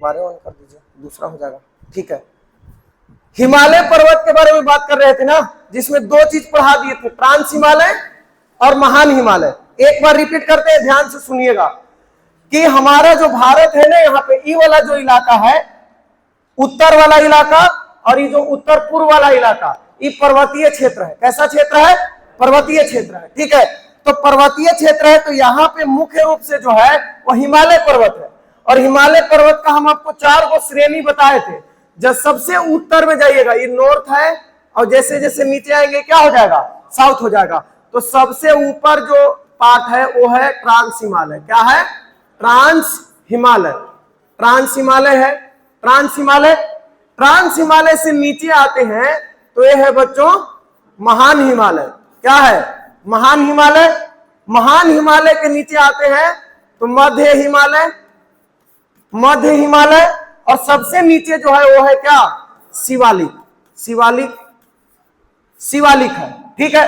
बारे ऑन कर दीजिए, दूसरा हो जाएगा। ठीक है, हिमालय पर्वत के बारे में बात कर रहे थे ना, जिसमें दो चीज पढ़ा दिए थे, ट्रांस हिमालय और महान हिमालय। एक बार रिपीट करते हैं, ध्यान से सुनिएगा कि हमारा जो भारत है ना, यहाँ पे ई वाला जो इलाका है, उत्तर वाला इलाका, और ये जो उत्तर पूर्व वाला इलाका, ये पर्वतीय क्षेत्र है। कैसा क्षेत्र है? पर्वतीय क्षेत्र है। ठीक है, तो पर्वतीय क्षेत्र है, तो यहाँ पे मुख्य रूप से जो है वो हिमालय पर्वत है। और हिमालय पर्वत का हम आपको 4 गो श्रेणी बताए थे। जब सबसे उत्तर में जाइएगा ये नॉर्थ है, और जैसे जैसे नीचे आएंगे क्या हो जाएगा? साउथ हो जाएगा। तो सबसे ऊपर जो पार्ट है वो है ट्रांस हिमालय। क्या है? ट्रांस हिमालय। ट्रांस हिमालय है। ट्रांस हिमालय, ट्रांस हिमालय से नीचे आते हैं तो ये है बच्चों महान हिमालय। क्या है? महान हिमालय। महान हिमालय के नीचे आते हैं तो मध्य हिमालय, मध्य हिमालय, और सबसे नीचे जो है वो है क्या? शिवालिक। शिवालिक, शिवालिक है। ठीक है,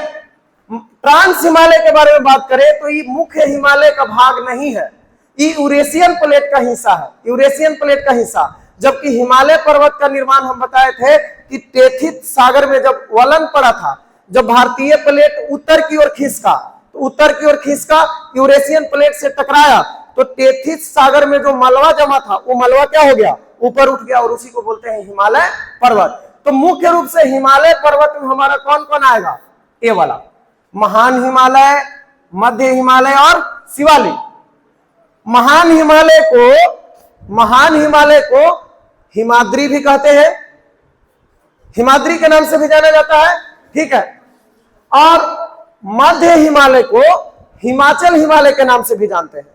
ट्रांस हिमालय के बारे में बात करें तो ये मुख्य हिमालय का भाग नहीं है, ये यूरेशियन प्लेट का हिस्सा है। यूरेशियन प्लेट का हिस्सा, जबकि हिमालय पर्वत का निर्माण हम बताए थे कि टेथिस सागर में जब वलन पड़ा था, जब भारतीय प्लेट उत्तर की ओर खिसका, तो उत्तर की ओर खिसका, यूरेशियन प्लेट से टकराया, तो टेथिस सागर में जो मलबा जमा था वो मलबा क्या हो गया? ऊपर उठ गया, और उसी को बोलते हैं हिमालय पर्वत। तो मुख्य रूप से हिमालय पर्वत में हमारा कौन कौन आएगा? ये वाला महान हिमालय, मध्य हिमालय और शिवालिक। महान हिमालय को हिमाद्री भी कहते हैं, हिमाद्री के नाम से भी जाना जाता है। ठीक है, और मध्य हिमालय को हिमाचल हिमालय के नाम से भी जानते हैं,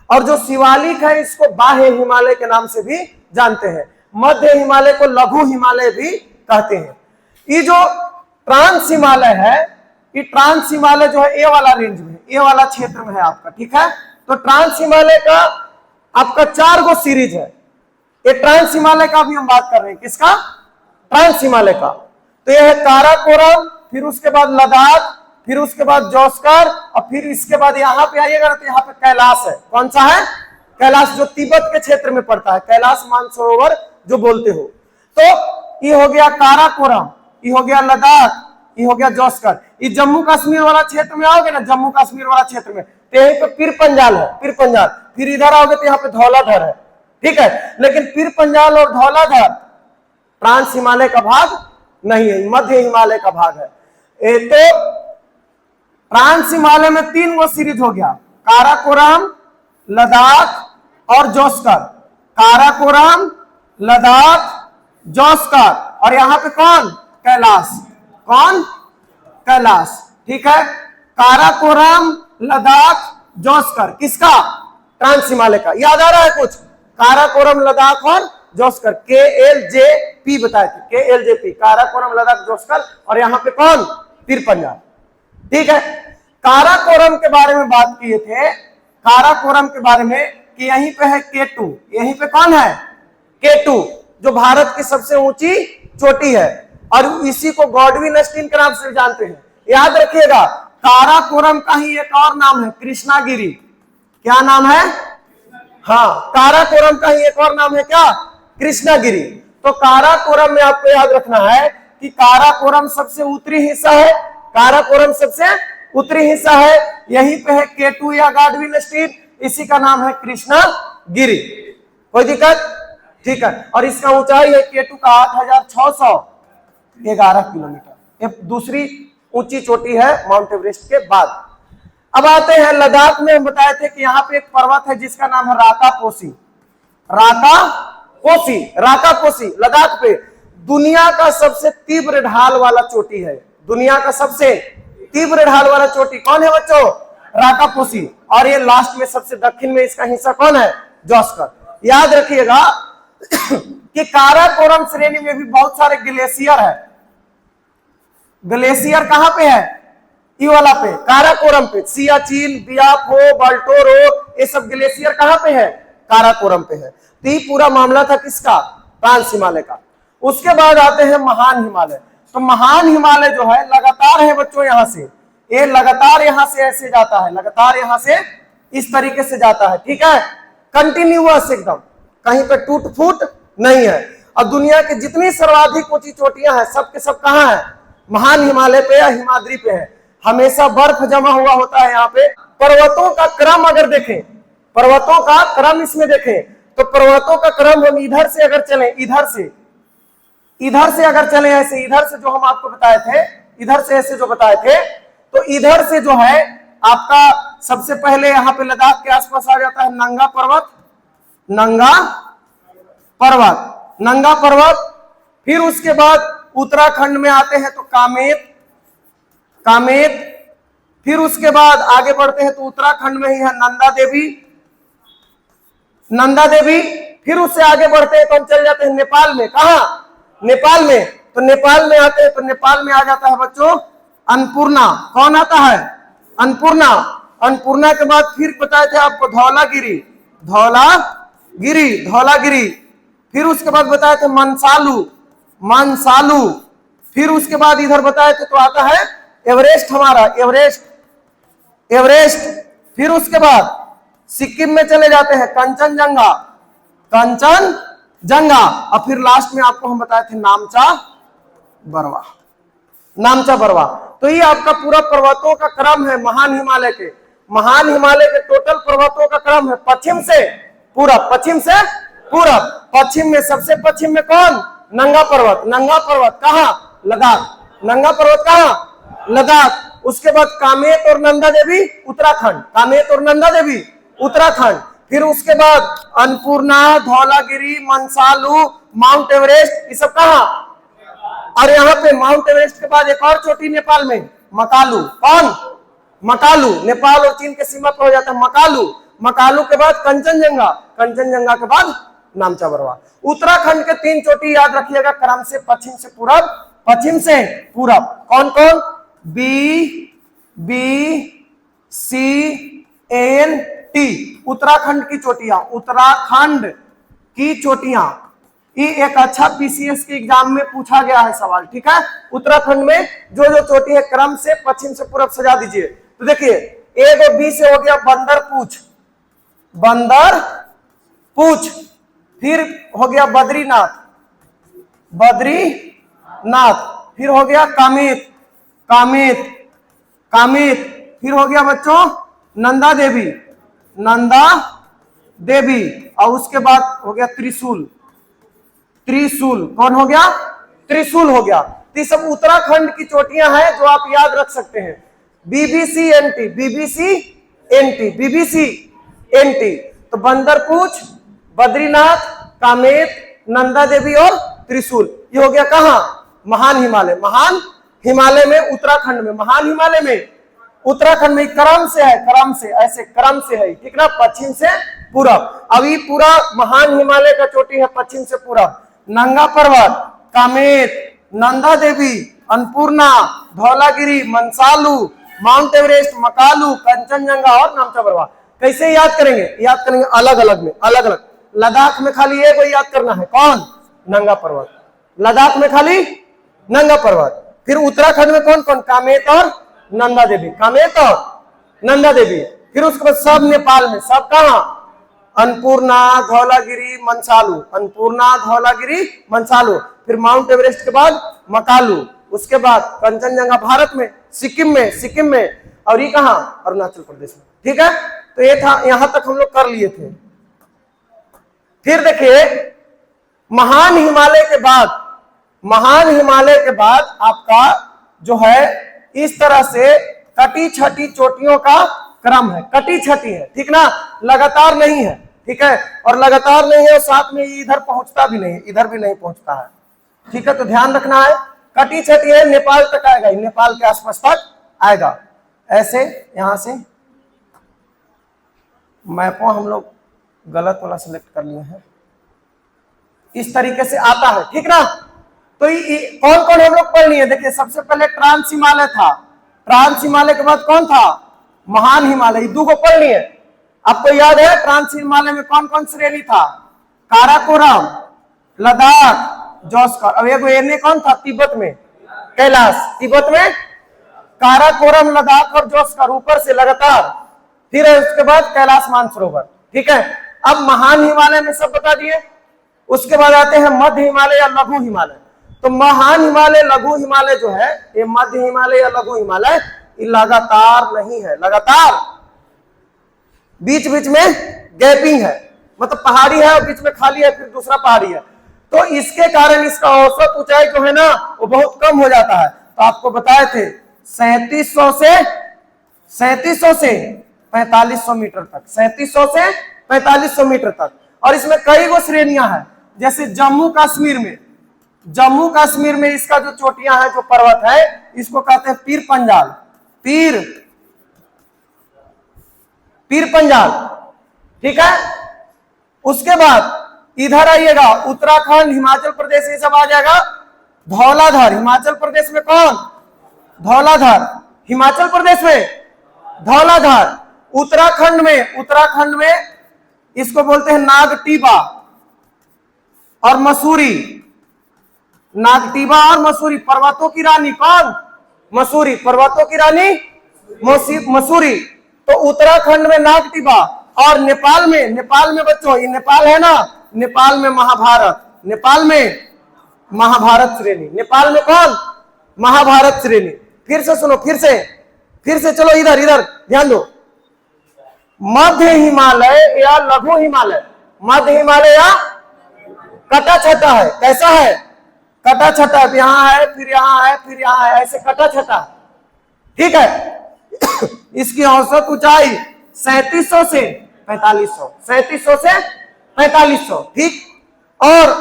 और जो शिवालिक है इसको बाह्य हिमालय के नाम से भी जानते हैं। मध्य हिमालय को लघु हिमालय भी कहते हैं। ये जो ट्रांस हिमालय है, ये ट्रांस हिमालय जो है ये वाला रेंज में, ये वाला क्षेत्र में है आपका। ठीक है, तो ट्रांस हिमालय का आपका 4 गो सीरीज है। ये ट्रांस हिमालय का भी हम बात कर रहे हैं। किसका? ट्रांस हिमालय का। तो यह है काराकोरम, फिर उसके बाद लद्दाख, फिर उसके बाद जोस्कर, और फिर इसके बाद यहाँ पे आइएगा तो यहाँ पे कैलाश है। कौन सा है? कैलाश, जो तिब्बत के क्षेत्र में पड़ता है, कैलाश मानसरोवर जो बोलते हो। तो ये हो गया काराकोरम, ये हो गया लद्दाख, ये हो गया जोस्कर। ये जम्मू कश्मीर वाला क्षेत्र में आओगे ना, जम्मू कश्मीर वाला क्षेत्र में, तो यहीं पे पीर पंजाल है, पीर पंजाल। फिर इधर आओगे तो यहाँ पे धौलाधर है। ठीक है, लेकिन पीर पंजाल और धौलाधर ट्रांस हिमालय का भाग नहीं है, मध्य हिमालय का भाग है। तो ट्रांस हिमालय में 3 गो सीरीज हो गया, काराकोरम, लद्दाख और जोस्कर। काराकोरम, लद्दाख, जोस्कर, और यहाँ पे कौन? कैलाश। कौन? कैलाश। ठीक है, काराकोरम, लद्दाख, जोस्कर। किसका? ट्रांस हिमालय का। याद आ रहा है कुछ? काराकोरम, लद्दाख और जोस्कर, KLJP बताए थे, KLJP, काराकोरम, लद्दाख, जोस्कर, और यहाँ पे कौन? पीर पंजाल। ठीक है, काराकोरम के बारे में बात किए थे, काराकोरम के बारे में कि यहीं पे है K2। यहीं पे कौन है? K2, जो भारत की सबसे ऊंची चोटी है, और इसी को गॉडविन स्टीन के नाम से जानते हैं। याद रखिएगा, काराकोरम का ही एक और नाम है कृष्णागिरी। क्या नाम है? हाँ, काराकोरम का ही एक और नाम है क्या? कृष्णागिरी। तो काराकोरम में आपको याद रखना है कि काराकोरम सबसे उत्तरी हिस्सा है, काराकोरम सबसे उत्तरी हिस्सा है, यहीं पे है K2 या गॉडविन स्टीन, इसी का नाम है कृष्णागिरी। कोई दिक्कत? ठीक है, और इसका ऊंचाई है K2 का 8611 किलोमीटर। ये दूसरी ऊंची चोटी है माउंट एवरेस्ट के बाद। अब आते हैं लद्दाख में। हम बताए थे कि यहाँ पे एक पर्वत है जिसका नाम है राकापोसी। राकापोसी, राकापोसी लद्दाख पे दुनिया का सबसे तीव्र ढाल वाला चोटी है। दुनिया का सबसे तीव्र ढाल वाला चोटी कौन है बच्चों? राकापोसी। और ये लास्ट में सबसे दक्षिण में इसका हिस्सा कौन है? जोस्कर। याद रखिएगा कि काराकोरम श्रेणी में भी बहुत सारे ग्लेशियर है। ग्लेशियर कहां पे है? ये वाला पे, काराकोरम पे। सियाचिन, बियाफो, बाल्टोरो, ये सब ग्लेशियर कहां पे है? काराकोरम पे है। तो ये पूरा मामला था किसका? ट्रांस हिमालय का। उसके बाद आते हैं महान हिमालय। तो महान हिमालय जो है लगातार है बच्चों, यहां से ये लगातार यहां से ऐसे जाता है, लगातार यहां से इस तरीके से जाता है। ठीक है, कंटिन्यूअस, एकदम कहीं पे टूट फूट नहीं है। और दुनिया की जितनी सर्वाधिक ऊंची चोटियां हैं सब के सब कहाँ है? महान हिमालय पे या हिमाद्री पे है। हमेशा बर्फ जमा हुआ होता है यहाँ पे। पर्वतों का क्रम अगर देखें, पर्वतों का क्रम इसमें देखें तो पर्वतों का क्रम हम इधर से अगर चलें, इधर से अगर चले ऐसे, इधर से जो हम आपको बताए थे, इधर से ऐसे जो बताए थे, तो इधर से जो है आपका सबसे पहले यहाँ पे लद्दाख के आसपास आ जाता है नंगा पर्वत, नंगा पर्वत। फिर उसके बाद उत्तराखंड में आते हैं तो कामेत। फिर उसके बाद आगे बढ़ते हैं तो उत्तराखंड में ही है नंदा देवी। फिर उससे आगे बढ़ते हैं तो हम चल जाते हैं नेपाल में। कहा? नेपाल में। तो नेपाल में आते हैं तो नेपाल में आ जाता है बच्चों अन्नपूर्णा। कौन आता है? अन्नपूर्णा के बाद फिर बताए थे आपको धौलागिरी। फिर उसके बाद बताए थे मनसालू। फिर उसके बाद इधर बताए थे तो आता है एवरेस्ट, हमारा एवरेस्ट। फिर उसके बाद सिक्किम में चले जाते हैं कंचनजंगा। और फिर लास्ट में आपको हम बताए थे नामचा बरवा। तो ये आपका पूरा पर्वतों का क्रम है महान हिमालय के। महान हिमालय के टोटल पर्वतों का क्रम है पश्चिम से पूरब। पश्चिम में सबसे पश्चिम में कौन? नंगा पर्वत कहाँ? लद्दाख। उसके बाद कामेत और नंदा देवी उत्तराखंड। फिर उसके बाद अन्नपूर्णा, धौलागिरी, मनसालू, माउंट एवरेस्ट, ये सब कहाँ? और यहाँ पे माउंट एवरेस्ट के बाद एक और चोटी नेपाल में, मकालू। कौन? मकालू। नेपाल और चीन के सीमा पर हो जाता है मकालू के बाद कंचनजंगा के बाद नामचा बरवा। उत्तराखंड के 3 चोटी याद रखिएगा क्रम से पश्चिम से पूरब। कौन कौन? BCNT उत्तराखंड की चोटियां। ये एक अच्छा पीसीएस के एग्जाम में पूछा गया है सवाल, ठीक है। उत्तराखंड में जो चोटी है क्रम से पश्चिम से पूरब सजा दीजिए। तो देखिए एक और बी से हो गया बंदर पूछ। फिर हो गया बद्रीनाथ। फिर हो गया कामेत। फिर हो गया बच्चों नंदा देवी। और उसके बाद हो गया त्रिशूल। कौन हो गया? त्रिशूल हो गया। तो ये सब उत्तराखंड की चोटियां हैं जो आप याद रख सकते हैं। BBC तो बंदरपूछ, बद्रीनाथ, कामेत, नंदा देवी और त्रिशूल। ये हो गया कहाँ? महान हिमालय में उत्तराखंड में। उत्तराखंड में क्रम से है, ठीक ना, पश्चिम से पूरब। अभी पूरा महान हिमालय का चोटी है पश्चिम से पूरब। नंगा पर्वत, कामेत, नंदा देवी, अन्नपूर्णा, धौलागिरी, मनसालू, माउंट एवरेस्ट, मकालू, कंचनजंगा और नामचा बरवा। कैसे याद करेंगे? अलग अलग। लद्दाख में खाली एक याद करना है, कौन? नंगा पर्वत। लद्दाख में खाली नंगा पर्वत। फिर उत्तराखंड में कौन कौन? कामेत और नंदा देवी। फिर उसके बाद सब नेपाल में, सब कहाँ? अन्नपूर्णा, धौलागिरी, मनसालू। फिर माउंट एवरेस्ट के बाद मकालू। उसके बाद कंचनजंगा भारत में, सिक्किम में। और ये कहाँ? अरुणाचल प्रदेश में, ठीक है। तो ये था, यहां तक हम लोग कर लिए थे। फिर देखिए महान हिमालय के बाद आपका जो है इस तरह से कटी छटी चोटियों का क्रम है। कटी छटी है, ठीक ना, लगातार नहीं है, ठीक है। और लगातार नहीं है और साथ में इधर पहुंचता भी नहीं, इधर भी नहीं पहुंचता है, ठीक है। तो ध्यान रखना है, कटी छटी है, नेपाल तक आएगा, नेपाल के आसपास तक आएगा। ऐसे यहां से मैपों हम लोग गलत वाला सिलेक्ट कर लिए हैं, इस तरीके से आता है, ठीक ना। तो कौन कौन हम लोग पढ़ लिए? देखिए सबसे पहले ट्रांस हिमालय था। ट्रांस हिमालय के बाद कौन था? महान हिमालय। 2 को पढ़ लिए। आपको याद है ट्रांस हिमालय में कौन कौन श्रेणी था? काराकोरम, लद्दाख, जोस्कर। अब एने कौन था? तिब्बत में कैलाश। तिब्बत में काराकोरम, लद्दाख और जोस्कर ऊपर से लगातार। फिर उसके बाद कैलाश मानसरोवर, ठीक है। अब महान हिमालय में सब बता दिए। उसके बाद आते हैं मध्य हिमालय या लघु हिमालय। तो महान हिमालय, लघु हिमालय जो है, ये मध्य हिमालय या लघु हिमालय, ये लगातार नहीं है, लगातार बीच बीच में गैपिंग है, मतलब पहाड़ी है और बीच में खाली है, फिर दूसरा पहाड़ी है। तो इसके कारण इसका औसत ऊंचाई जो है ना वो बहुत कम हो जाता है। तो आपको बताए थे 3700 से 4500 मीटर तक, 3700 से 4500 मीटर तक। और इसमें कई गो श्रेणियां हैं, जैसे जम्मू कश्मीर में इसका जो चोटियां है, जो पर्वत है, इसको कहते हैं पीर पंजाल, पीर पंजाल, ठीक है। उसके बाद इधर आइएगा, उत्तराखंड, हिमाचल प्रदेश, ये सब आ जाएगा। धौलाधार, हिमाचल प्रदेश में कौन? धौलाधार, हिमाचल प्रदेश में धौलाधार। उत्तराखंड में इसको बोलते हैं नागटीबा और मसूरी, नागटीबा और मसूरी, पर्वतों की रानी कौन? मसूरी, पर्वतों की रानी मसूरी। तो उत्तराखंड में नागटीबा, और नेपाल में बच्चों, ये नेपाल है ना, नेपाल में महाभारत श्रेणी, नेपाल में कौन? महाभारत श्रेणी। फिर से सुनो, फिर से चलो, इधर ध्यान दो। मध्य हिमालय या लघु हिमालय, मध्य हिमालय या कटा छटा है, कैसा है? कटा छटा है, यहाँ है, फिर यहाँ है, फिर यहाँ है, ऐसे कटा छटा, ठीक है। इसकी औसत ऊंचाई 3700 से 4500, 3700 से 4500, ठीक। और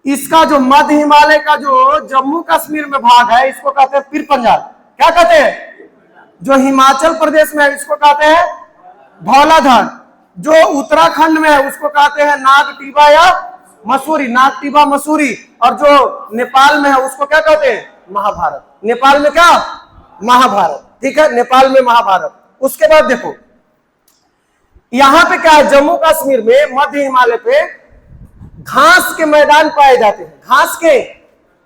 इसका जो मध्य हिमालय का जो जम्मू कश्मीर में भाग है, इसको कहते हैं पीर पंजाल। क्या कहते हैं? जो हिमाचल प्रदेश में है, इसको कहते हैं धौलाधार। जो उत्तराखंड में है, उसको कहते हैं नागटीबा या मसूरी, नागटीबा मसूरी। और जो नेपाल में है, उसको क्या कहते हैं? महाभारत। नेपाल में क्या? महाभारत, ठीक है, नेपाल में महाभारत। उसके बाद देखो, यहां पे क्या है, जम्मू कश्मीर में मध्य हिमालय पे घास के मैदान पाए जाते हैं, घास के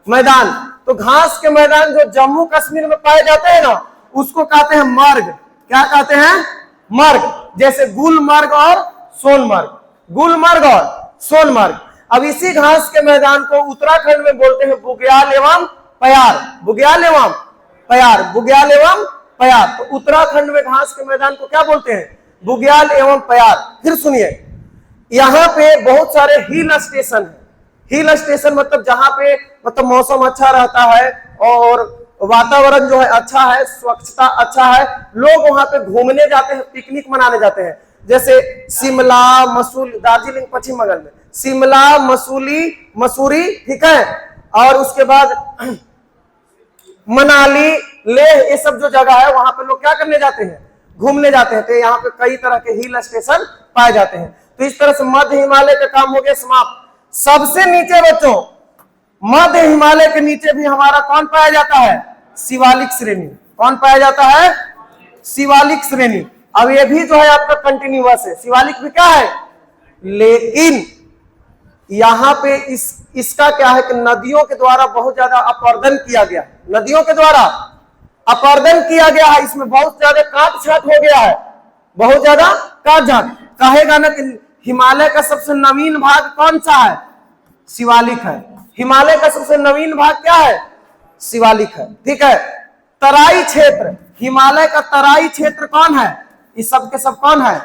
मैदान। तो घास के मैदान जो जम्मू कश्मीर में पाए जाते हैं ना, उसको कहते हैं मर्ग। क्या कहते हैं? मर्ग। जैसे गुलमर्ग और सोनमर्ग, गुलमर्ग और सोनमर्ग। अब इसी घास के मैदान को उत्तराखंड में बोलते हैं बुग्याल एवं पयार, बुग्याल एवं पयार, बुग्याल एवं पयार। तो उत्तराखंड में घास के मैदान को क्या बोलते हैं? बुग्याल एवं पयार। फिर सुनिए, यहाँ पे बहुत सारे हिल स्टेशन है। हिल स्टेशन मतलब जहां पे मतलब मौसम अच्छा रहता है और वातावरण जो है अच्छा है, स्वच्छता अच्छा है, लोग वहां पे घूमने जाते हैं, पिकनिक मनाने जाते हैं। जैसे शिमला, मसूरी, दार्जिलिंग पश्चिम बंगाल में, शिमला, मसूरी, ठीक है। और उसके बाद मनाली, लेह, ये सब जो जगह है, वहां पे लोग क्या करने जाते हैं? घूमने जाते हैं। तो यहाँ पे कई तरह के हिल स्टेशन पाए जाते हैं। तो इस तरह से मध्य हिमालय का काम हो गया समाप्त। सबसे नीचे बच्चों, मध्य हिमालय के नीचे भी हमारा कौन पाया जाता है? शिवालिक श्रेणी। कौन पाया जाता है? शिवालिक श्रेणी। अब ये भी जो है आपका कंटिन्यूअस है, शिवालिक भी क्या है, लेकिन यहाँ पे इसका क्या है कि नदियों के द्वारा बहुत ज्यादा अपर्दन किया गया, नदियों के द्वारा अपर्दन किया गया है। इसमें बहुत ज्यादा काट छाट हो गया है, बहुत ज्यादा काट छाट। कहेगा ना कि हिमालय का सबसे नवीन भाग कौन सा है? शिवालिक है। हिमालय का सबसे नवीन भाग क्या है? शिवालिक है, ठीक है। तराई क्षेत्र, हिमालय का तराई क्षेत्र कौन है? ये सब के सब कौन है?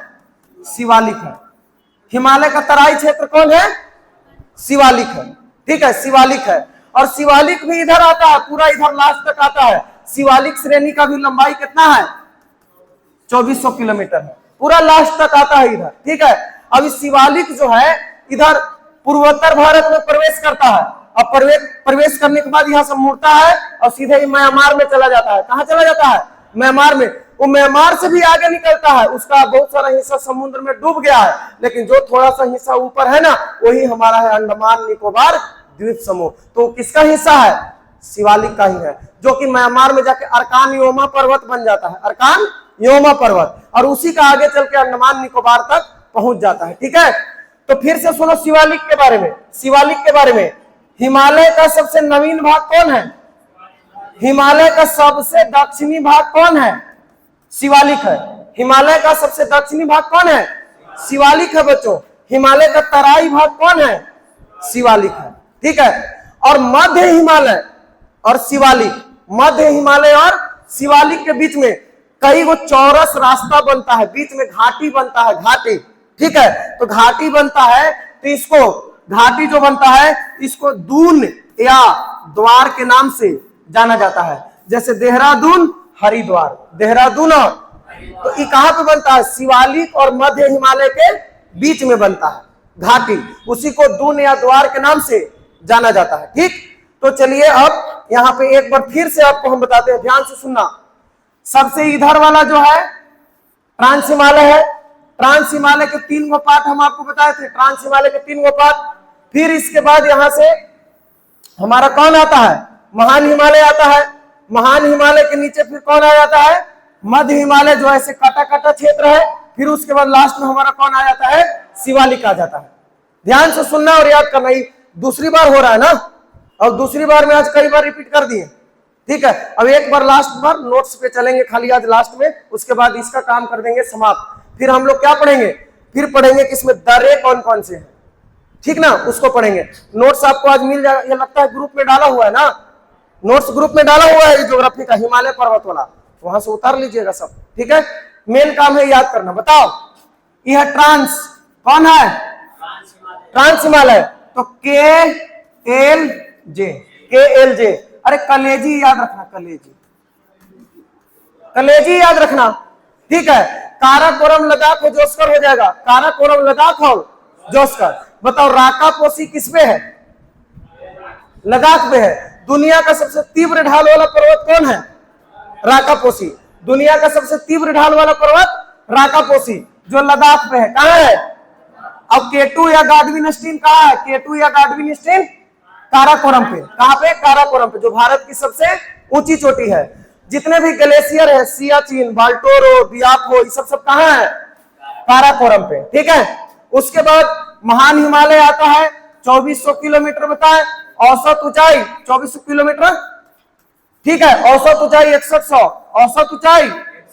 शिवालिक है। हिमालय का तराई क्षेत्र कौन है? शिवालिक है, ठीक है, शिवालिक है। और शिवालिक भी इधर आता है, पूरा इधर लास्ट तक आता है। शिवालिक श्रेणी का भी लंबाई कितना है? 2400 किलोमीटर है, पूरा लास्ट तक आता है इधर, ठीक है। अब इस शिवालिक जो है इधर पूर्वोत्तर भारत में प्रवेश करता है। अब प्रवेश करने के बाद यहाँ से मुड़ता है और सीधे ही म्यांमार में चला जाता है। कहाँ चला जाता है? म्यांमार में। वो म्यांमार से भी आगे निकलता है, उसका बहुत सारा हिस्सा समुद्र में डूब गया है, लेकिन जो थोड़ा सा हिस्सा ऊपर है ना, वही हमारा है अंडमान निकोबार द्वीप समूह। तो किसका हिस्सा है? शिवालिक का ही है, जो कि म्यांमार में जाके अर्कान योमा पर्वत बन जाता है, अर्कान योमा पर्वत, और उसी का आगे चल के अंडमान निकोबार तक पहुंच जाता है, ठीक है। तो फिर से सुनो शिवालिक के बारे में, शिवालिक के बारे में। हिमालय का सबसे नवीन भाग कौन है? हिमालय का सबसे दक्षिणी भाग कौन है? शिवालिक है। हिमालय का सबसे दक्षिणी भाग कौन है? शिवालिक है बच्चों। हिमालय का तराई भाग कौन है? शिवालिक है। ठीक है, और मध्य हिमालय और शिवालिक, मध्य हिमालय और शिवालिक के बीच में कई वो चौरस रास्ता बनता है, बीच में घाटी बनता है, घाटी। ठीक है, तो घाटी बनता है, तो इसको घाटी जो बनता है इसको दून या द्वार के नाम से जाना जाता है। जैसे देहरादून, हरिद्वार, देहरादून और, तो ये कहां पे बनता है? शिवालिक और मध्य हिमालय के बीच में बनता है घाटी, उसी को दून या द्वार के नाम से जाना जाता है। ठीक, तो चलिए अब यहां पे एक बार फिर से आपको हम बताते हैं, ध्यान से सुनना। सबसे इधर वाला जो है ट्रांस हिमालय है। ट्रांस हिमालय के 3 गो पार्ट हम आपको बताए थे, ट्रांस हिमालय के 3 गो पार्ट। फिर इसके बाद यहां से हमारा कौन आता है? महान हिमालय आता है। महान हिमालय के नीचे फिर कौन आ जाता है? मध्य हिमालय, जो ऐसे काटा काटा क्षेत्र है। फिर उसके बाद लास्ट में हमारा कौन आ जाता है? शिवालिक आ जाता है। ध्यान से सुनना और याद करना। ही दूसरी बार हो रहा है ना, और दूसरी बार में आज कई बार रिपीट कर दिए। ठीक है, अब एक बार लास्ट बार नोट्स पे चलेंगे खाली आज लास्ट में, उसके बाद इसका काम कर देंगे समाप्त। फिर हम लोग क्या पढ़ेंगे? फिर पढ़ेंगे कि इसमें दर्रे कौन कौन से हैं। ठीक ना, उसको पढ़ेंगे। नोट्स आपको आज मिल जाएगा, ये लगता है ग्रुप में डाला हुआ है ना, नोट्स ग्रुप में डाला हुआ है ज्योग्राफी का, हिमालय पर्वत वाला, वहां से उतार लीजिएगा सब। ठीक है, मेन काम है याद करना। बताओ, यह ट्रांस कौन है? ट्रांस हिमालय, तो KLJ, KLJ। अरे कलेजी याद रखना, कलेजी, कलेजी याद रखना। ठीक है, काराकोरम लद्दाख और जोस्कर हो जाएगा, काराकोरम लद्दाख और जोस्कर। बताओ राका पोसी किस पे है? लद्दाख पे है। दुनिया का सबसे तीव्र ढाल वाला पर्वत कौन है? राका पोसी। दुनिया का सबसे तीव्र ढाल वाला पर्वत राका पोसी, जो लद्दाख पे है। कहां है? अब K2 या गाडविनस्टीन कहां है? K2 या गाडविनस्टीन काराकोरम पे। कहां पे? काराकोरम पे, जो भारत की सबसे ऊंची चोटी है। जितने भी ग्लेशियर है, सियाचिन, बाल्टोरो, बियाफो, ये सब कहां है? काराकोरम पे। ठीक है, उसके बाद महान हिमालय आता है, 2400 किलोमीटर बताए, औसत ऊंचाई 2400 किलोमीटर। ठीक है, औसत ऊंचाई 6100, औसत ऊंचाई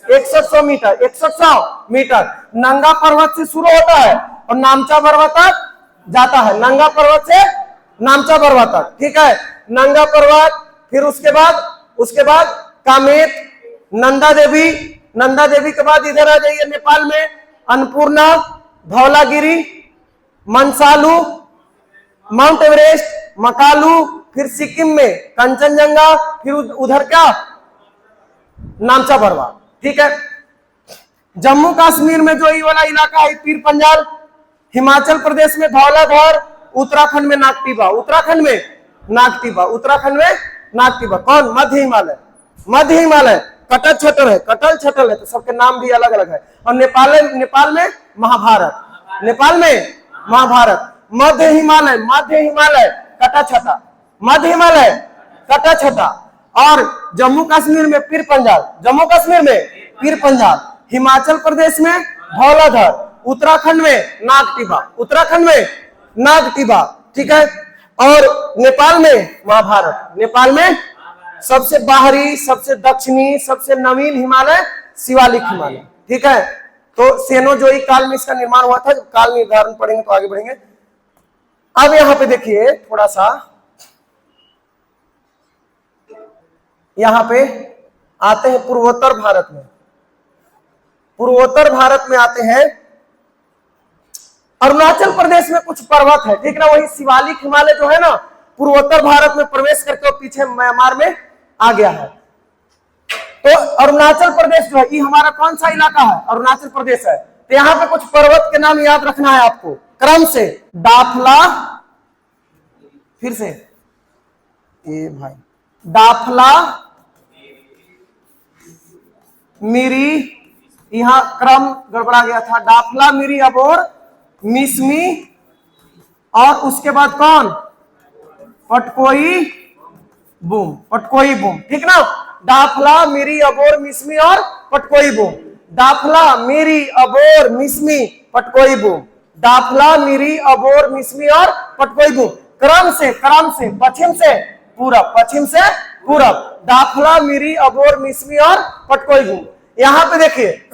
6100 मीटर, 6100 मीटर। नंगा पर्वत से शुरू होता है और नामचा पर्वत तक जाता है, नंगा पर्वत से नामचा पर्वत तक। ठीक है, नंगा पर्वत, फिर उसके बाद कामेत, नंदा देवी, नंदा देवी के बाद इधर आ जाइए नेपाल में अन्नपूर्णा, धौलागिरी, मनसालू, माउंट एवरेस्ट, मकालू, फिर सिक्किम में कंचनजंगा, फिर उधर क्या? नामचा पर्वत। ठीक है, जम्मू कश्मीर में जो ये वाला इलाका है पीर पंजाल, हिमाचल प्रदेश में धौलाधर, उत्तराखंड में नागटिबा, उत्तराखंड में नागटिबा, उत्तराखंड में नागटिबा। कौन? मध्य हिमालय, मध्य हिमालय। कटल छटल है, कटल छटल है, तो सबके नाम भी अलग अलग है। और नेपाल में महाभारत, नेपाल में महाभारत। मध्य हिमालय, मध्य हिमालय कटा छटा, मध्य हिमालय कटा छटा। और जम्मू कश्मीर में पीर पंजाल, जम्मू कश्मीर में पीर पंजाल, हिमाचल प्रदेश में धौलाधर, उत्तराखंड में नागटिबा, उत्तराखंड में नागटिबा। ठीक है, और नेपाल में महाभारत। नेपाल में सबसे बाहरी, सबसे दक्षिणी, सबसे नवीन हिमालय शिवालिक हिमालय। ठीक है, तो सेनोजोई काल में इसका निर्माण हुआ था। जब काल निर्धारण पढ़ेंगे तो आगे बढ़ेंगे। अब यहां पे देखिए थोड़ा सा, यहां पे आते हैं पूर्वोत्तर भारत में, पूर्वोत्तर भारत में आते हैं। अरुणाचल प्रदेश में कुछ पर्वत है, ठीक ना, वही शिवालिक हिमालय जो है ना, पूर्वोत्तर भारत में प्रवेश करके पीछे म्यांमार में आ गया है। तो अरुणाचल प्रदेश जो है, ये हमारा कौन सा इलाका है? अरुणाचल प्रदेश है। तो यहां पे कुछ पर्वत के नाम याद रखना है आपको क्रम से। दाफला, फिर से ये भाई, दाफला, मिरी, यहां क्रम गड़बड़ा गया था, दाफला, मिरी, अबोर, मिसमी, और उसके बाद कौन? Patkai boom, Patkai boom. ठीक ना, दाफला, मिरी, अबोर, मिसमी और पटकोई बूम। दाफला, मिरी, अबोर, मिसमी, पटकोई बूम। दाफला, मिरी, अबोर, मिसमी और पटकोई बूम। क्रम से पश्चिम से पूरब, पश्चिम से पूरब, दाफला, मिरी, अबोर, मिसमी और पटकोई बूम। यहां पे देखिए,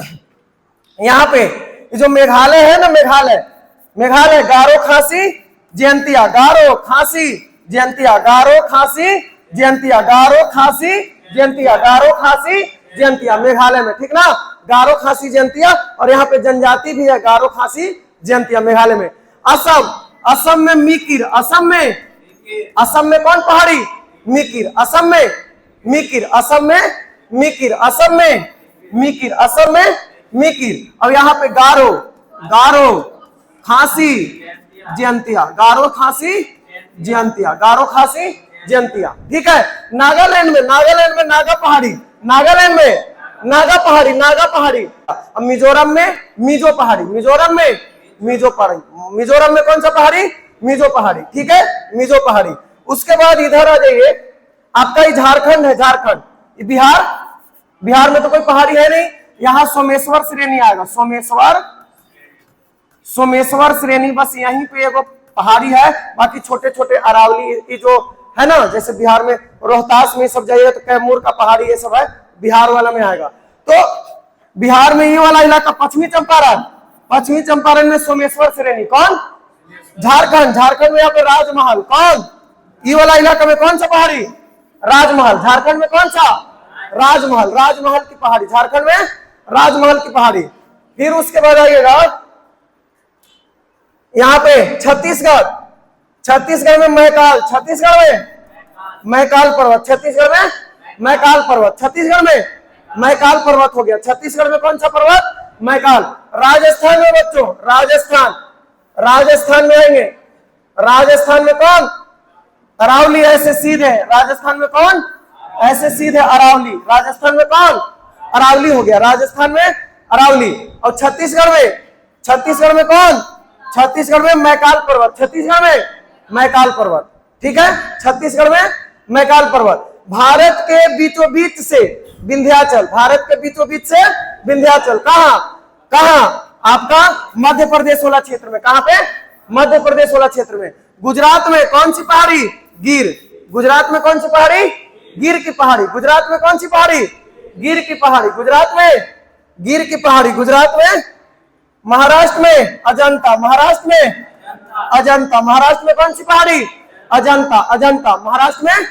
यहां पे जो मेघालय है ना, मेघालय गारो खासी जयंतिया, गारो खासी जयंतिया, गारो खासी जयंतिया, गारो खासी जयंतिया, गारो खासी जयंतिया, मेघालय में, ठीक ना, गारो खासी जयंतिया। और यहाँ पे जनजाति भी है गारो खासी जयंतिया मेघालय में। असम, असम में मीकिर, असम में कौन पहाड़ी, मीकिर, असम में मीकिर, असम में मीकिर, असम में मीकिर, असम में मीकिर। और यहाँ पे गारो, गारो खासी जयंतिया, गारो खासी जयंतिया, गारो खासी जयंतिया, ठीक है। नागालैंड में, नागालैंड में नागा पहाड़ी, नागालैंड में नागा पहाड़ी, नागा पहाड़ी। अब मिजोरम में मिजो पहाड़ी, मिजोरम में मिजो पहाड़ी, मिजोरम में कौन सा पहाड़ी, मिजो पहाड़ी, ठीक है, मिजो पहाड़ी। उसके बाद इधर आ जाइए, आपका ये झारखंड है, झारखंड, बिहार, बिहार में तो कोई पहाड़ी है नहीं, यहाँ सोमेश्वर श्रेणी आएगा, सोमेश्वर, सोमेश्वर श्रेणी, बस यहीं पे एगो पहाड़ी है, बाकी छोटे छोटे अरावली जो है ना, जैसे बिहार में रोहतास में सब जाइएगा तो कैमूर का पहाड़ी ये सब है, बिहार वाला में आएगा। तो बिहार में ये वाला इलाका पश्चिमी चंपारण, पश्चिमी चंपारण में सोमेश्वर श्रेणी, कौन, झारखंड, झारखंड में यहाँ पे राजमहल, कौन, ये वाला इलाका में कौन सा पहाड़ी, राजमहल, झारखंड में कौन सा, राजमहल, राजमहल की पहाड़ी, झारखंड में राजमहल की पहाड़ी। फिर उसके बाद आइएगा यहाँ पे छत्तीसगढ़, छत्तीसगढ़ में मैकाल, छत्तीसगढ़ में मैकाल पर्वत, छत्तीसगढ़ में मैकाल पर्वत, छत्तीसगढ़ में मैकाल पर्वत हो गया। छत्तीसगढ़ में कौन सा पर्वत, मैकाल। राजस्थान में बच्चों, राजस्थान, राजस्थान में आएंगे, राजस्थान में कौन, अरावली, ऐसे सीधे, राजस्थान में कौन, ऐसे सीधे अरावली, राजस्थान में कौन, अरावली हो गया, राजस्थान में अरावली। और छत्तीसगढ़ में, छत्तीसगढ़ में कौन, छत्तीसगढ़ में मैकाल पर्वत, छत्तीसगढ़ में मैकाल पर्वत, ठीक है, छत्तीसगढ़ में मैकाल पर्वत। भारत के बीचों बीच से विंध्याचल, भारत के बीचों बीच से विंध्याचल, कहां, कहां, आपका मध्य प्रदेश वाला क्षेत्र में, कहां पे, मध्य प्रदेश वाला क्षेत्र में। गुजरात में कौन सी पहाड़ी, गिर, गुजरात में कौन सी पहाड़ी, गिर की पहाड़ी, गुजरात में कौन सी पहाड़ी, गिर की पहाड़ी, गुजरात में गिर की पहाड़ी। गुजरात में, महाराष्ट्र में अजंता, महाराष्ट्र में अजंता, महाराष्ट्र में कौन सी पहाड़ी, अजंता, अजंता, महाराष्ट्र में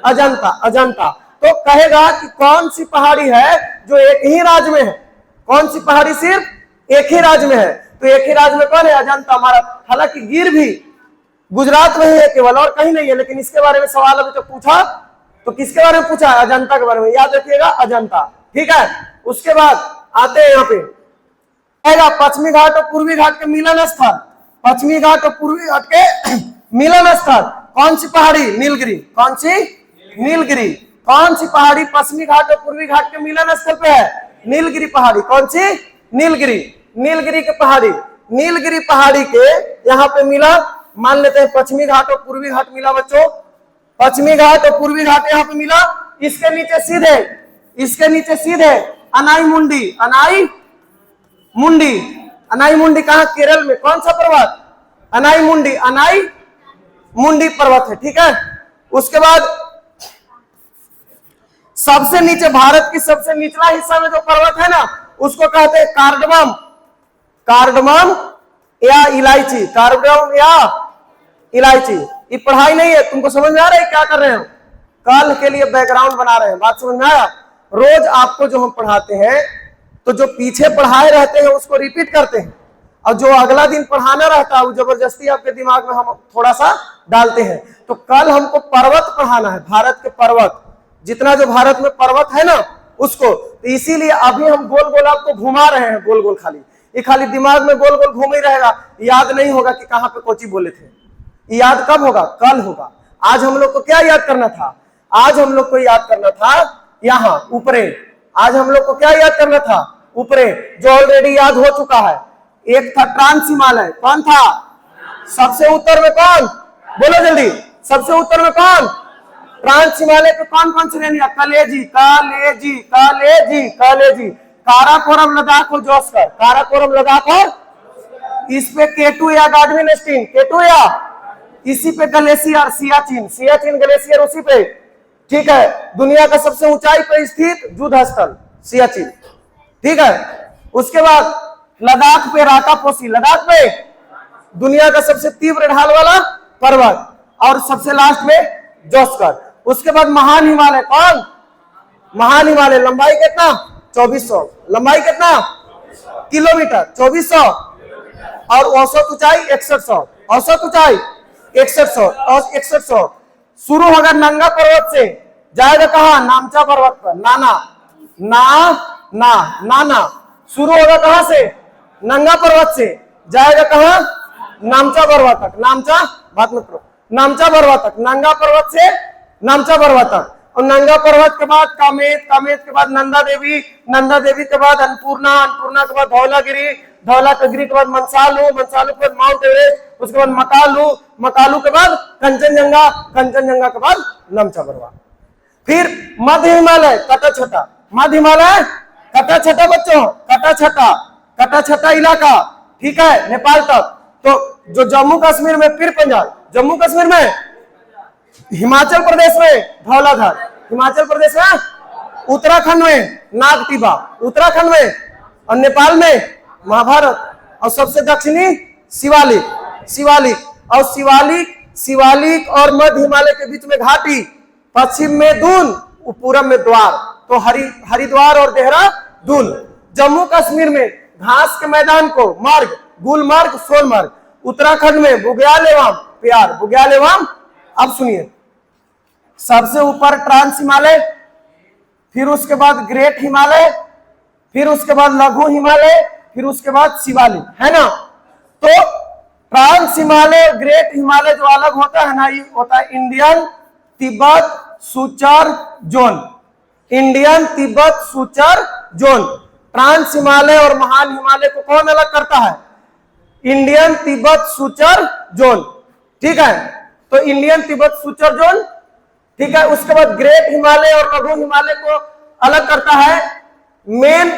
अजंता, अजंता। तो कहेगा कि कौन सी पहाड़ी है जो एक ही राज्य में है, कौन सी पहाड़ी सिर्फ एक ही राज्य में है, तो एक ही राज्य में कौन है, अजंता, महाराष्ट्र। हालांकि गिर भी गुजरात में ही है केवल, और कहीं नहीं है, लेकिन इसके बारे में सवाल अभी तो पूछा, तो किसके बारे में पूछा है, अजंता के बारे में, याद रखिएगा अजंता, ठीक है। उसके बाद आते हैं यहाँ पे पश्चिमी घाट और पूर्वी घाट के मिलन स्थल, पश्चिमी घाट और पूर्वी घाट के मिलन स्थल, कौन सी पहाड़ी, नीलगिरी, कौन सी, नीलगिरी, कौन सी पहाड़ी पश्चिमी घाट और पूर्वी घाट के मिलन स्थल पे है, नीलगिरी पहाड़ी, कौन सी, नीलगिरी, नीलगिरी के पहाड़ी, नीलगिरी पहाड़ी के यहाँ पे मिला, मान लेते हैं पश्चिमी घाट और पूर्वी घाट मिला बच्चों, पश्चिमी घाट और पूर्वी घाट यहाँ पे मिला। इसके नीचे सीधे, इसके नीचे सीधे अनाई मुंडी, अनाई मुंडी, अनाई मुंडी कहाँ, केरल में, कौन सा पर्वत, अनाई मुंडी, अनाई मुंडी पर्वत है, ठीक है। उसके बाद सबसे नीचे, भारत की सबसे निचला हिस्सा में जो पर्वत है ना, उसको कहते हैं कार्डमम, कार्डमम या इलायची, कार्डमम या इलायची। ये पढ़ाई नहीं है, तुमको समझ में आ रहा है क्या कर रहे हैं, कल के लिए बैकग्राउंड बना रहे हैं, बात समझ में आया। रोज आपको जो हम पढ़ाते हैं, तो जो पीछे पढ़ाए रहते हैं उसको रिपीट करते हैं, और जो अगला दिन पढ़ाना रहता है वो जबरदस्ती आपके दिमाग में हम थोड़ा सा डालते हैं। तो कल हमको पर्वत पढ़ाना है, भारत के पर्वत, जितना जो भारत में पर्वत है ना उसको, तो इसीलिए अभी हम गोल गोल आपको घुमा रहे हैं, गोल गोल, खाली ये खाली दिमाग में गोल गोल घूम ही रहेगा, याद नहीं होगा कि कहाँ पे कोची बोले थे। याद कब होगा, कल होगा। आज हम लोग को क्या याद करना था, आज हम लोग को याद करना था यहाँ ऊपरे, आज हम लोग को क्या याद करना था, ऊपरे, जो ऑलरेडी याद हो चुका है। एक था ट्रांस हिमालय, कौन था, सबसे उत्तर में कौन, बोलो जल्दी, सबसे उत्तर में कौन, ट्रांस हिमालय पे कौन कौन श्रेणी, कलेजी, कलेजी, कलेजी, कलेजी, काराकोरम लद्दाख और जोस्कर, काराकोरम लद्दाख और इस पे केटू या गार्डविन स्टीन, केटू या इसी पे ग्लेशियर सियाचिन, सियाचिन ग्लेशियर उसी पे, ठीक है। दुनिया का सबसे ऊंचाई पे स्थित युद्ध स्थल सियाचिन, ठीक है। उसके बाद लद्दाख पे राकापोसी, लद्दाख पे दुनिया का सबसे तीव्र ढाल वाला पर्वत। और सबसे लास्ट में जोस्कर। उसके बाद महान हिमालय कौन? महान हिमालय। लंबाई कितना? 2400। लंबाई कितना? किलोमीटर 2400। और औसत ऊंचाई 6100। औसत ऊंचाई 6100 और 6100। शुरू होगा नंगा पर्वत से, जाएगा कहा? नामचा पर्वत पर। नाना शुरू होगा कहां से? नंगा पर्वत से, जाएगा कहा? नामचा पर्वत तक। नामचा बात मत करो, नामचा पर्वत तक। नंगा पर्वत से नामचा पर्वत तक। और नंगा पर्वत के बाद कामेत, कामेत के बाद नंदा देवी, नंदा देवी के बाद अन्नपूर्णा, अन्नपूर्णा के बाद धौलागिरी, धौलागिरी के बाद मंसालू, मंसालू के बाद माउंट एवरेस्ट, उसके बाद मकालू, मकालू के बाद कंचनजंगा, कंचनजंगा के बाद नामचा पर्वत। फिर मध्य हिमालय कटाछटा। मध्य हिमालय कटाछटा बच्चों, कटाछटा, कटाछटा इलाका, ठीक है, नेपाल तक। तो जो जम्मू कश्मीर में पीर पंजाल, जम्मू कश्मीर में, हिमाचल प्रदेश में धौलाधार, हिमाचल प्रदेश में, उत्तराखंड में नागटिबा, उत्तराखंड में, और नेपाल में महाभारत, और सबसे दक्षिणी शिवालिक, शिवालिक, और शिवालिक, शिवालिक और मध्य हिमालय के बीच में घाटी, पश्चिम में दून, पूरब में द्वार। तो हरिद्वार और देहरादून। जम्मू कश्मीर में घास के मैदान को मार्ग, गुलमर्ग, सोनमर्ग। उत्तराखंड में बुग्याल एवं प्यार, बुग्याल एवं, अब सुनिए, सबसे ऊपर ट्रांस हिमालय, फिर उसके बाद ग्रेट हिमालय, फिर उसके बाद लघु हिमालय, फिर उसके बाद शिवालिक, है ना। तो ट्रांस हिमालय, ग्रेट हिमालय जो अलग होता है ना, ये होता है Indian Tibet suture zone, Indian Tibet suture zone. Trans Himalaya और महान हिमालय को कौन अलग करता है? इंडियन तिब्बत सुचर जोन, ठीक है। तो इंडियन तिब्बत सुचर जोन, ठीक है। उसके बाद ग्रेट हिमालय और लघु हिमालय को अलग करता है main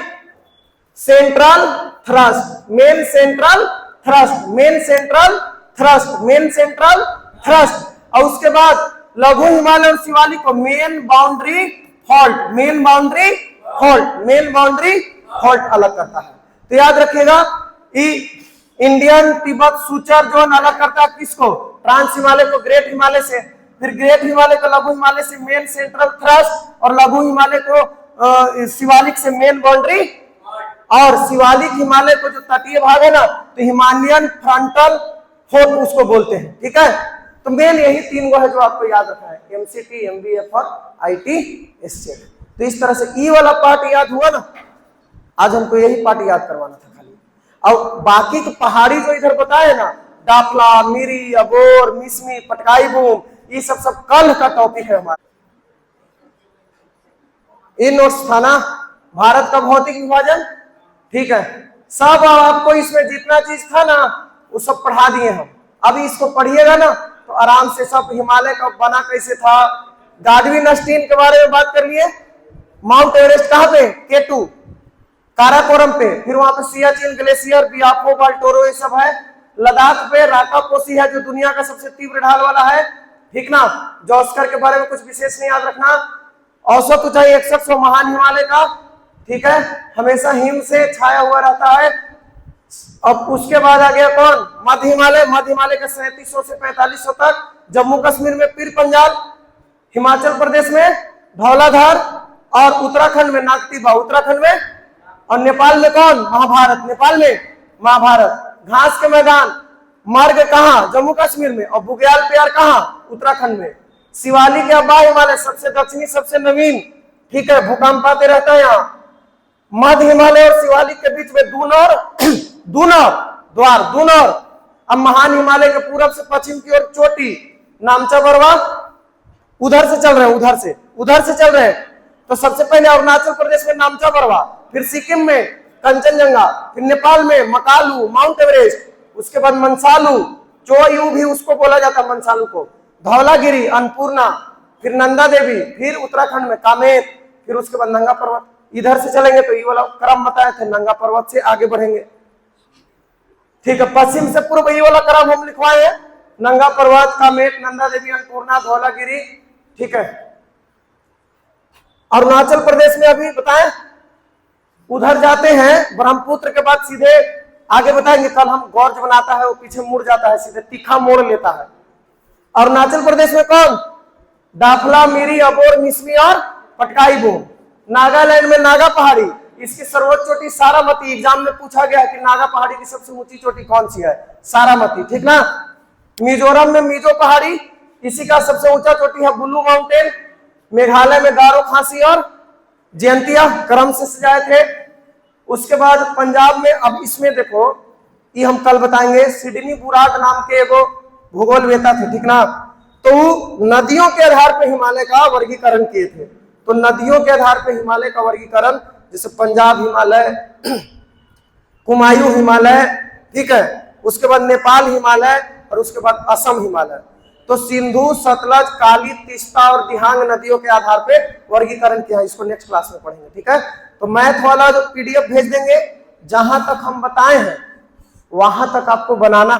central thrust, main central thrust, main central thrust, main central thrust. और उसके बाद लघु हिमालय और शिवालिक को main boundary fault, main boundary fault, main boundary fault अलग करता है। तो याद रखिएगा, इंडियन तिब्बत सुचर जोन अलग करता है किसको? ट्रांस हिमालय को ग्रेट हिमालय से, फिर ग्रेट हिमालय को लघु हिमालय से मेन सेंट्रल थ्रस्ट, और लघु हिमालय को शिवालिक से मेन बाउंड्री, और शिवालिक हिमालय को जो तटीय भाग है ना, तो हिमालयन फ्रंटल फोर्ट उसको बोलते हैं, ठीक है। तो मेन यही तीन गो है जो आपको याद रखना है, एमसीटी, एमबीएफ और आईटी एससेट। तो इस तरह से ई वाला पार्ट याद हुआ ना, आज हमको यही पार्ट याद करवाना था खाली। और बाकी तो पहाड़ी जो इधर बताए ना, डाफला, मिरी, अबोर, मिसमी, पटकाई बूम, ये सब कल का टॉपिक है हमारा। इन नोट्स था ना भारत का भौतिक विभाजन, ठीक है। सब आपको इसमें जितना चीज था ना वो सब पढ़ा दिए हम। अभी इसको पढ़िएगा ना तो आराम से सब, हिमालय का बना कैसे था, गाडविन अस्टीन के बारे में बात कर लिए। माउंट एवरेस्ट कहाँ पे? K2 काराकोरम पे, फिर वहां पे सियाचिन ग्लेशियर, बियाफो, बाल्टोरो, ये सब है। लद्दाख पे राकापोसी है जो दुनिया का सबसे तीव्र ढाल वाला है, ठीक ना। जोस्कर के बारे में कुछ विशेष नहीं याद रखना। औसत ऊंचाई 6100 महान हिमालय का, ठीक है, हमेशा हिम से छाया हुआ रहता है। अब उसके बाद आ गया कौन? मध्य हिमालय, मध्य हिमालय का 3700 से 4500 तक। जम्मू कश्मीर में पीर पंजाल, हिमाचल प्रदेश में धौलाधार, और उत्तराखंड में नागटिबा, उत्तराखंड में, और नेपाल में कौन? महाभारत, नेपाल में महाभारत। घास के मैदान, मार्ग कहाँ? जम्मू कश्मीर में, और बुग्याल प्यार कहाँ? उत्तराखंड में। शिवालिक या बा हिमालय सबसे दक्षिणी, सबसे नवीन, ठीक है, भूकंप आते रहता है यहाँ। मध्य हिमालय और शिवालिक के बीच में दूनौर, दूनौर, द्वार, दूनौर। अब महान हिमालय के पूरब से पश्चिम की ओर चोटी नामचा बरवा, उधर से चल रहे हैं, उधर से चल रहे हैं। तो सबसे पहले अरुणाचल प्रदेश में नामचा बरवा, फिर सिक्किम में कंचनजंगा, फिर नेपाल में मकालू, माउंट एवरेस्ट, उसके बाद मंसालू, चोयू भी उसको बोला जाता है मंसालू को, धौलागिरी, अन्नपूर्णा, फिर नंदा देवी, फिर उत्तराखंड में कामेत, फिर उसके बाद नंगा पर्वत। इधर से चलेंगे तो ये वाला क्रम बताए थे, नंगा पर्वत से आगे बढ़ेंगे, ठीक है। पश्चिम से पूर्व ये वाला क्रम हम लिखवाए हैं, नंगा पर्वत, कामेत, नंदा देवी, अन्नपूर्णा, धौलागिरी, ठीक है। अरुणाचल प्रदेश में अभी बताएं, उधर जाते हैं ब्रह्मपुत्र के बाद सीधे आगे बताएंगे। कल हम गौर्ज बनाता है वो पीछे मुड़ जाता है, सीधे तीखा मोड़ लेता है। अरुणाचल प्रदेश में कौन? दाफला, मिरी, अबोर, मिसमी और पटकाई बोम। नागालैंड में नागा पहाड़ी, इसकी सर्वोच्च चोटी सारामती। एग्जाम में पूछा गया कि नागा पहाड़ी की सबसे ऊंची चोटी कौन सी है? सारामती, ठीक ना। मिजोरम में मिजो पहाड़ी, इसी का सबसे ऊंचा चोटी है बुलू माउंटेन। मेघालय में गारो, खासी और जयंतिया क्रम से सजाए थे। उसके बाद पंजाब में, अब इसमें देखो ये हम कल बताएंगे, सिडनी बुराक नाम के एगो भूगोलवेता थे, ठीक ना। तो नदियों के आधार पर हिमालय का वर्गीकरण किए थे। तो नदियों के आधार पर हिमालय का वर्गीकरण, जैसे पंजाब हिमालय, कुमायूं हिमालय, ठीक है, उसके बाद नेपाल हिमालय और उसके बाद असम हिमालय। तो सिंधु, सतलज, काली, तीस्ता और दिहांग नदियों के आधार पे वर्गीकरण किया है। इसको नेक्स्ट क्लास में पढ़ेंगे, ठीक है। तो मैथ वाला जो पीडीएफ भेज देंगे, जहां तक हम बताए हैं वहां तक आपको बनाना